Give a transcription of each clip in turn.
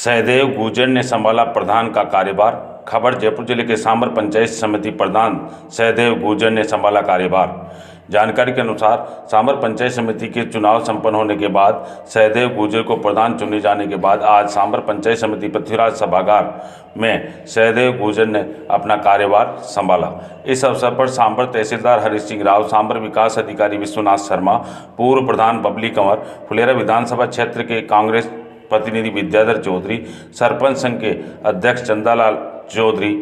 सहदेव गुर्जर ने संभाला प्रधान का कार्यभार। खबर जयपुर जिले के सांबर पंचायत समिति प्रधान सहदेव गुर्जर ने संभाला कार्यभार। जानकारी के अनुसार सांबर पंचायत समिति के चुनाव संपन्न होने के बाद सहदेव गुर्जर को प्रधान चुने जाने के बाद आज सांबर पंचायत समिति पृथ्वीराज सभागार में सहदेव गुर्जर ने अपना कार्यभार संभाला। इस अवसर पर सांबर तहसीलदार हरीश सिंह राव, सांबर विकास अधिकारी विश्वनाथ शर्मा, पूर्व प्रधान बबली कंवर, फुलेरा विधानसभा क्षेत्र के कांग्रेस प्रतिनिधि विद्याधर चौधरी, सरपंच संघ के अध्यक्ष चंदालाल चौधरी,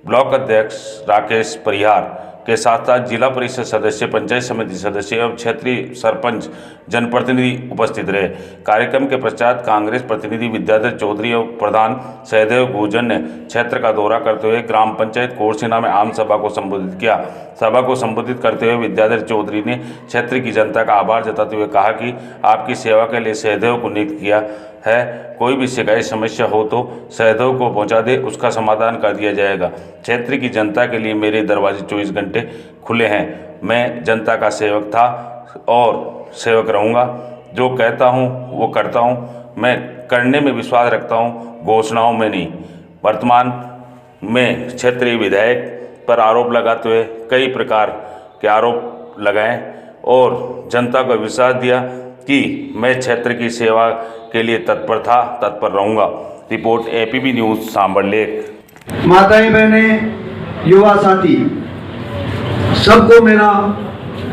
ब्लॉक अध्यक्ष राकेश परिहार के साथ साथ जिला परिषद सदस्य, पंचायत समिति सदस्य एवं क्षेत्रीय सरपंच जनप्रतिनिधि उपस्थित रहे। कार्यक्रम के पश्चात कांग्रेस प्रतिनिधि विद्याधर चौधरी एवं प्रधान सहदेव गुर्जर ने क्षेत्र का दौरा करते हुए ग्राम पंचायत कोरसेना में आम सभा को संबोधित किया। सभा को संबोधित करते हुए विद्याधर चौधरी ने क्षेत्र की जनता का आभार जताते हुए कहा कि आपकी सेवा के लिए सहदेव को नियुक्त किया है। कोई भी शिकायत समस्या हो तो सहदेव को पहुंचा दे, उसका समाधान कर दिया जाएगा। क्षेत्र की जनता के लिए मेरे दरवाजे 24 घंटे खुले हैं। मैं जनता का सेवक था और सेवक रहूँगा। जो कहता हूँ वो करता हूँ। मैं करने में विश्वास रखता हूँ, घोषणाओं में नहीं। वर्तमान में क्षेत्रीय विधायक पर आरोप लगाते हुए कई प्रकार के आरोप लगाए और जनता को विश्वास दिया कि मैं क्षेत्र की सेवा के लिए तत्पर रहूँगा। Report ABP news Sambhar lake. माताएं, बहनें, युवा साथी, सबको मेरा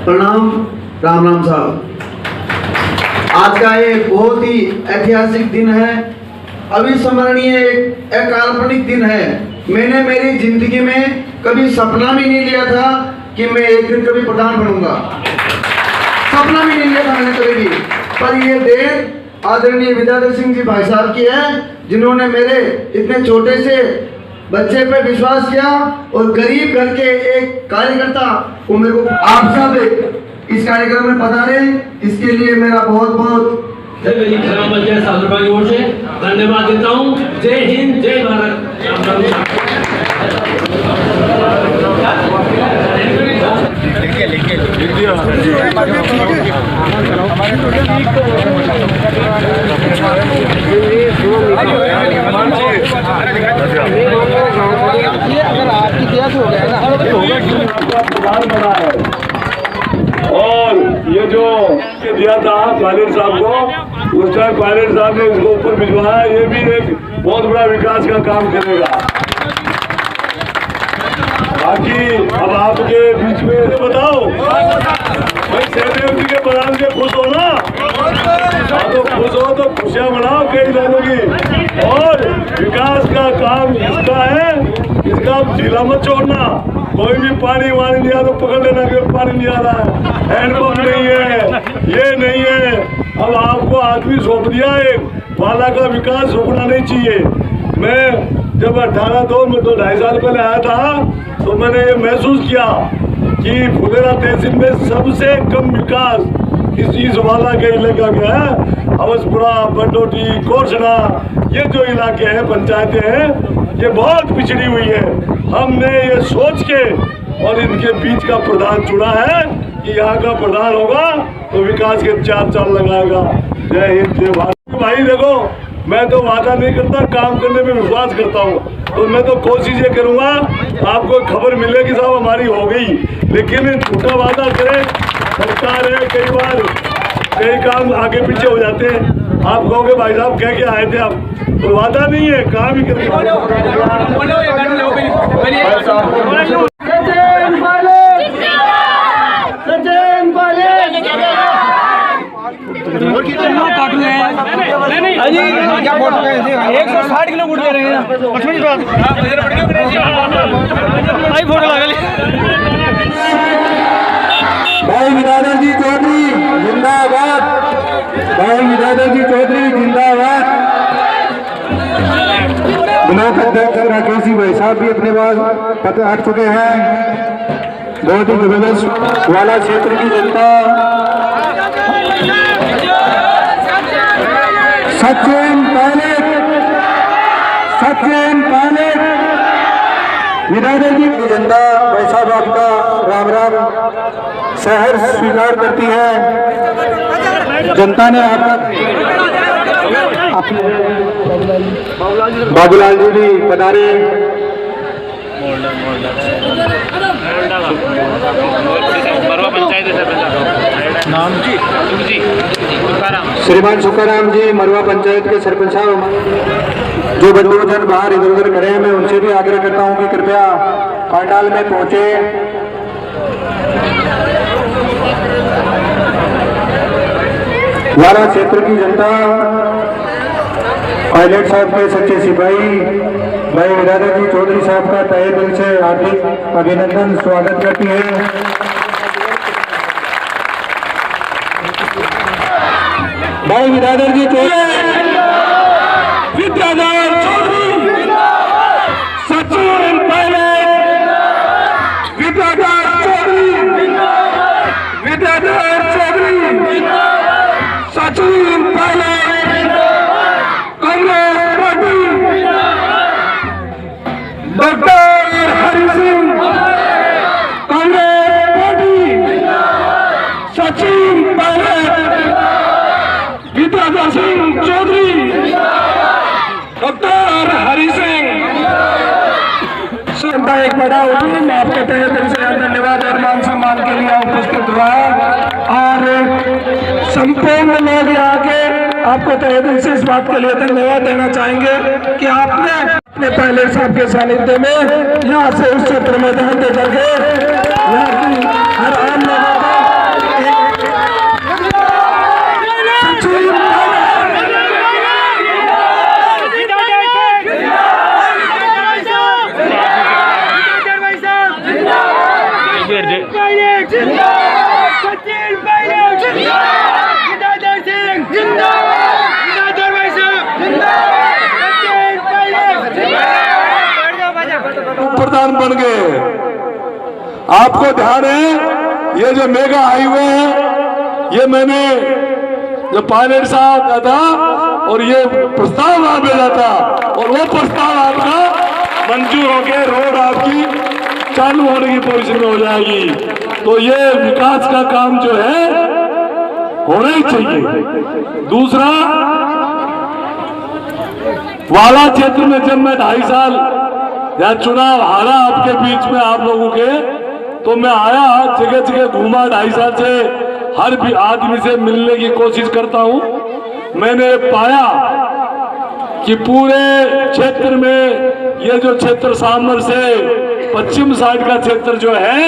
प्रणाम। राम राम साहब। आज का एक बहुत ही ऐतिहासिक दिन है, अविस्मरणीय एक अकाल्पनिक दिन है। मैंने मेरी जिंदगी में कभी सपना भी नहीं लिया था कि मैं एक दिन कभी प्रधान बनूंगा। सपना भी नहीं लिया था मैंने कभी भी। पर ये देर आदरणीय विद्याधर सिंह जी भाई साहब की है, जिन्होंने मेरे इतने छोटे से बच्चे पे विश्वास किया और गरीब घर के एक कार्यकर्ता को मेरे को आप सब इस कार्यक्रम में पधारे, इसके लिए मेरा बहुत बहुत की ओर से धन्यवाद देता हूँ। जय हिंद, जय भारत। और ये जो दिया था पायलट साहब को, उस टाइम पायलट साहब ने इसको ऊपर भिजवाया। ये भी एक बहुत बड़ा विकास का काम करेगा। बाकी अब आपके बीच में बताओ, भाई सहदेव जी के प्रधान से खुश हो ना? तो खुश हो तो खुशियां मनाओ कई लोगों की। और विकास का काम इसका है, इसका जिला मत छोड़ना। कोई भी पानी वानी नहीं आ तो पकड़ लेना कि पानी नहीं आ रहा है, हैंडपंप नहीं है, ये नहीं है। अब आपको आदमी सौंप दिया एक, वाला का विकास रुकना नहीं चाहिए। मैं जब 2.5 साल पहले आया था तो मैंने ये महसूस किया कि फुलेरा तहसील में सबसे कम विकास इस वाला के इलाका का है। अवसपुरा, बंडोटी, कोरसना, ये जो इलाके हैं, पंचायतें हैं, ये बहुत पिछड़ी हुई है। हमने ये सोच के और इनके बीच का प्रधान चुना है कि यहाँ का प्रधान होगा तो विकास के 4 साल लगाएगा। जय हिंद, जय भारत। भाई देखो, मैं तो वादा नहीं करता, काम करने में विश्वास करता हूँ। तो मैं तो कोशिश ये करूँगा आपको खबर मिलेगी साहब हमारी हो गई, लेकिन झूठा वादा करें। सरकार है, कई बार कई काम आगे पीछे हो जाते हैं। आप कहोगे भाई साहब कह के आए थे आप, तो वादा नहीं है, काम ही करके। भाई विद्याधर जी चौधरी जिंदाबाद। भाई विद्याधर जी चौधरी जिंदाबाद। ब्लॉक अध्यक्ष राकेश जी भाई साहब भी अपने पास पत्र हट चुके हैं। बहुत ही जबरदस्त वाला क्षेत्र की जनता, सचिन पायलट, विद्याधर जी की जनता भाई साहब आपका राम राम शहर स्वीकार करती है। जनता ने आपका बाबूलाल जी भी पधारे। श्रीमान सुखाराम जी मरवा पंचायत के सरपंच साहब, जो बंधुजन बाहर इधर उधर खड़े हैं, मैं उनसे भी आग्रह करता हूं कि कृपया पंडाल में पहुंचे। वारा क्षेत्र की जनता पायलट साहब के सच्चे सिपाही भाई विरादर जी चौधरी साहब का तहे दिल से हार्दिक अभिनंदन स्वागत करती है। भाई विरादर जी Vidyadhar Chaudhary Sachin Pilot Vidyadhar Chaudhary Sachin Pilot Congress party doctor Hari Singh Congress party Sachin Pilot Vidyadhar Singh Chaudhary doctor Hari Singh एक बड़ा उद्यम आपके तहे दिल से धन्यवाद और मान सम्मान के लिए उपस्थित हुआ और संपूर्ण लोग यहाँ के आपको तहे दिल से इस बात के लिए धन्यवाद देना चाहेंगे कि आपने अपने पायलट साहब के सानिध्य में यहाँ से उस क्षेत्र में दहते करके यहाँ की हर आम लोगों प्रधान बन गए। आपको ध्यान है ये जो मेगा हाईवे है, ये मैंने जो पायलट साहब का था और ये प्रस्ताव वहां भेजा था और वो प्रस्ताव आपका मंजूर हो गया, रोड आपकी चालू होने की पोजीशन में हो जाएगी। तो ये विकास का काम जो है होना ही चाहिए। दूसरा, वाला क्षेत्र में जब मैं 2.5 साल या चुनाव हारा आपके बीच में आप लोगों के, तो मैं आया जगह जगह घूमा, 2.5 साल से हर भी आदमी से मिलने की कोशिश करता हूं। मैंने पाया कि पूरे क्षेत्र में ये जो क्षेत्र सामर से पश्चिम साइड का क्षेत्र जो है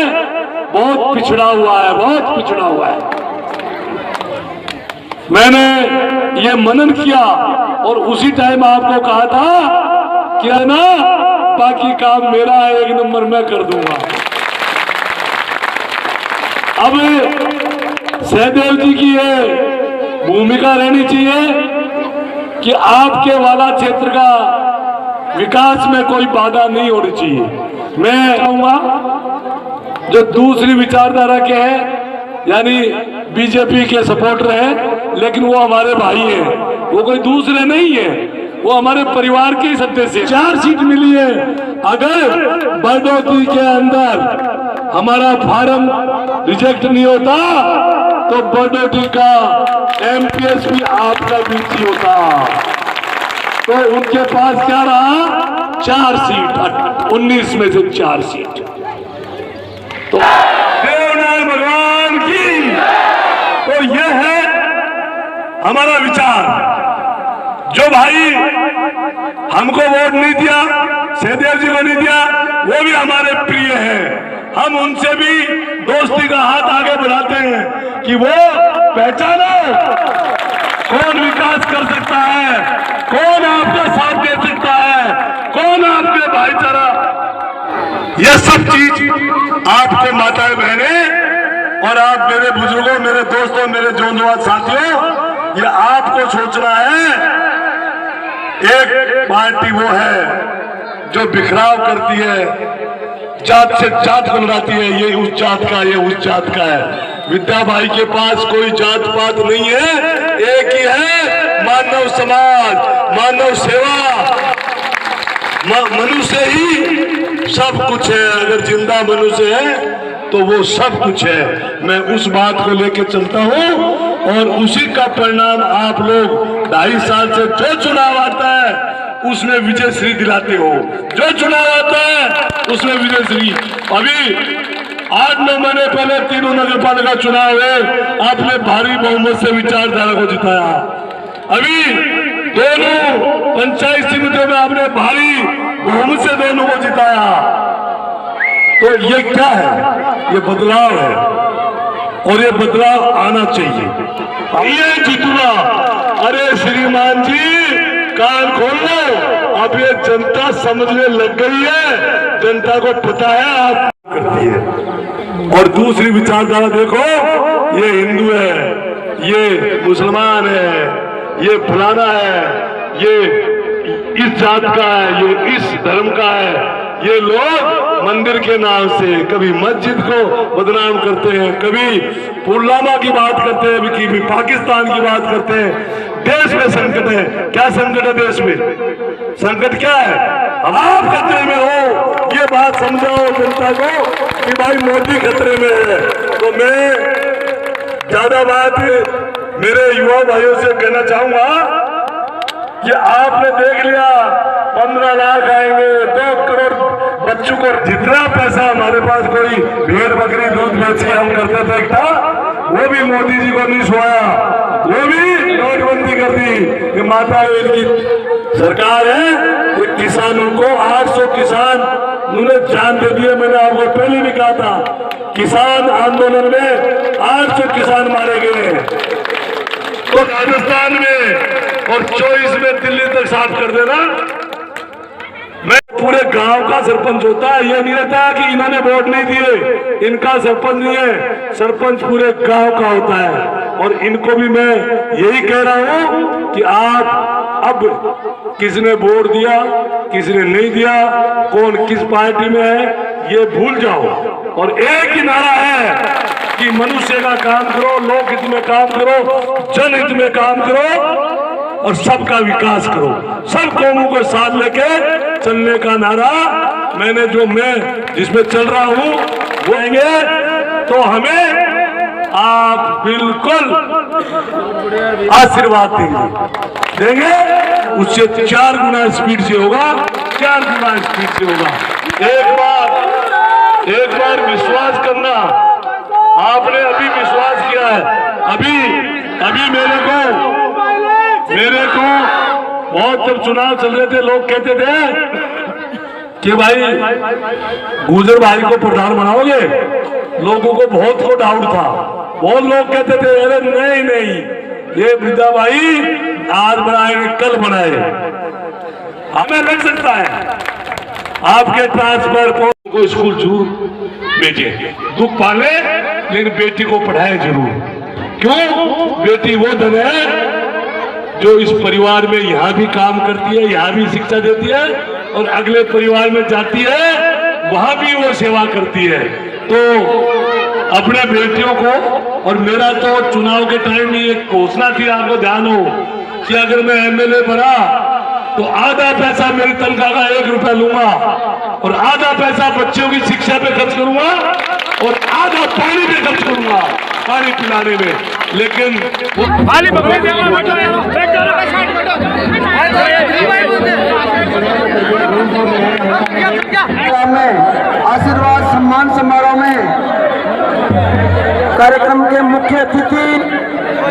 बहुत पिछड़ा हुआ है, बहुत पिछड़ा हुआ है। मैंने ये मनन किया और उसी टाइम आपको कहा था कि है ना, बाकी काम मेरा है, 1 नंबर मैं कर दूंगा। अब सहदेव जी की ये भूमिका रहनी चाहिए कि आपके वाला क्षेत्र का विकास में कोई बाधा नहीं होनी चाहिए। मैं कहूंगा जो दूसरी विचारधारा के हैं, यानी बीजेपी के सपोर्टर हैं, लेकिन वो हमारे भाई हैं, वो कोई दूसरे नहीं है, वो हमारे परिवार के सदस्य। 4 सीट मिली है। अगर बड़ोदी के अंदर हमारा फार्म रिजेक्ट नहीं होता तो बड़ोदी का एमपीएस भी आपका बीसी होता। तो उनके पास क्या रहा? 4 सीट, 19 में से 4 सीट। तो देवनाथ भगवान की, तो यह है हमारा विचार। जो भाई हमको वोट नहीं दिया, सहदेव जी को नहीं दिया, वो भी हमारे प्रिय हैं। हम उनसे भी दोस्ती का हाथ आगे बढ़ाते हैं कि वो पहचानो कौन विकास कर सकता है, कौन आपका साथ दे सकता है, कौन आपके भाईचारा। यह सब चीज आपको माताएं बहनें और आप मेरे बुजुर्गों, मेरे दोस्तों, मेरे जोनवाद साथियों, ये आपको सोचना है। एक पार्टी वो है जो बिखराव करती है, जात से जात बनाती है, ये उस जात का, ये उस जात का है। विद्या भाई के पास कोई जात पात नहीं है, एक ही है मानव समाज, मानव सेवा। मनुष्य ही सब कुछ है। अगर जिंदा मनुष्य है तो वो सब कुछ है। मैं उस बात को लेकर चलता हूँ और उसी का परिणाम आप लोग 2.5 साल से जो चुनाव आता है उसमें विजय श्री दिलाते हो। जो चुनाव आता है उसमें विजय श्री। अभी 8-9 महीने पहले तीनों नगर पालिका चुनाव है, आपने भारी बहुमत से विचारधारा को जिताया। अभी दोनों पंचायत समितियों में आपने भारी बहुमत से दोनों को जिताया। तो ये क्या है? ये बदलाव है और ये बदलाव आना चाहिए। ये जितना, अरे श्रीमान जी कान खोल लो, अब ये जनता समझने लग गई है, जनता को पता है आप करती है। और दूसरी विचारधारा देखो, ये हिंदू है, ये मुसलमान है, ये फलाना है, ये इस जात का है, ये इस धर्म का है। ये लोग मंदिर के नाम से कभी मस्जिद को बदनाम करते हैं, कभी पुलवामा की बात करते हैं, कभी पाकिस्तान की बात करते हैं। देश में संकट है। क्या संकट है देश में? संकट क्या है? अब आप खतरे में हो, ये बात समझाओ जनता को कि भाई मोदी खतरे में है। तो मैं ज्यादा बात मेरे युवा भाइयों से कहना चाहूंगा कि आपने देख लिया 15 लाख आएंगे, 2 करोड़ बच्चों को, जितना पैसा हमारे पास कोई भेड़ बकरी दूध बेच के हम करते थे एकटा, वो भी मोदी जी को नहीं सोया, वो भी नोटबंदी कर दी कि माता की सरकार है। कि किसानों को 800 किसान उन्होंने जान दे दिए। मैंने आपको पहले भी कहा था, किसान आंदोलन में 800 किसान मारे गए। तो राजस्थान में और 24 में दिल्ली तक साफ कर देना। मैं पूरे गांव का सरपंच होता है, ये नहीं रहता कि इन्होंने वोट नहीं दिए, इनका सरपंच नहीं है, सरपंच पूरे गांव का होता है। और इनको भी मैं यही कह रहा हूं कि आप अब किसने वोट दिया, किसने नहीं दिया, कौन किस पार्टी में है, ये भूल जाओ। और एक ही नारा है कि मनुष्य का काम करो, लोकहित में काम करो, जनहित में काम करो और सबका विकास करो। सब कौमों को साथ लेके चलने का नारा मैंने मैं जिसमें चल रहा हूं वो आएंगे तो हमें आप बिल्कुल आशीर्वाद देंगे। उससे 4 गुना स्पीड से होगा, 4 गुना स्पीड से होगा। एक बार विश्वास करना। आपने अभी विश्वास किया है। अभी मेरे को बहुत जब चुनाव चल रहे थे लोग कहते थे कि भाई गुजर भाई को प्रधान बनाओगे। लोगों को बहुत को डाउट था, बहुत लोग कहते थे अरे नहीं ये वृद्धा भाई आज बनाएंगे कल बनाए। हमें लग सकता है आपके ट्रांसफर को स्कूल जरूर भेजे, दुख पाले लेकिन बेटी को पढ़ाए जरूर। क्यों? बेटी वो धन है जो इस परिवार में यहाँ भी काम करती है, यहाँ भी शिक्षा देती है और अगले परिवार में जाती है, वहां भी वो सेवा करती है। तो अपने बेटियों को, और मेरा तो चुनाव के टाइम में एक घोषणा थी, आपको ध्यान हो कि अगर मैं एमएलए बना तो आधा पैसा मेरी तनख्वाह का 1 रुपया लूंगा और आधा पैसा बच्चों की शिक्षा पे खर्च करूंगा और आधा पानी पे खर्च करूंगा, पानी पिलाने में। लेकिन आशीर्वाद सम्मान समारोह में कार्यक्रम के मुख्य अतिथि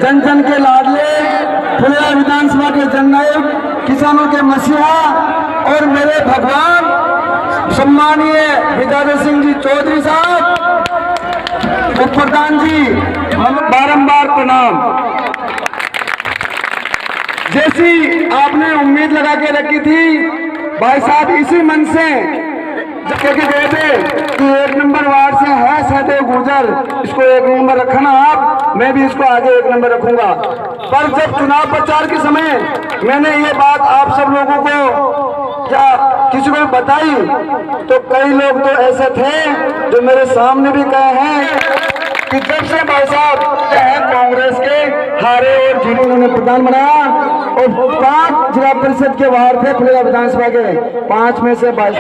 जन जन के लाडले फुलेरा विधानसभा के जननायक, किसानों के मसीहा और मेरे भगवान सम्मानीय विद्याधर सिंह जी चौधरी साहब, उप प्रधान जी, बारंबार प्रणाम। जैसी आपने उम्मीद लगा के रखी थी भाई साहब, इसी मन से कह के गए थे कि 1 नंबर वार्ड से है सहदेव गुर्जर, इसको 1 नंबर रखना आप, मैं भी इसको आगे 1 नंबर रखूंगा। पर जब चुनाव प्रचार के समय मैंने ये बात आप सब लोगों को या किसी को बताई तो कई लोग तो ऐसे थे जो मेरे सामने भी कहे हैं कि जब से भाई साहब कांग्रेस के हारे और जिन्होंने उन्होंने प्रधान बनाया और 5 जिला परिषद के वार्ड थे फुलेरा विधानसभा के, 5 में से 22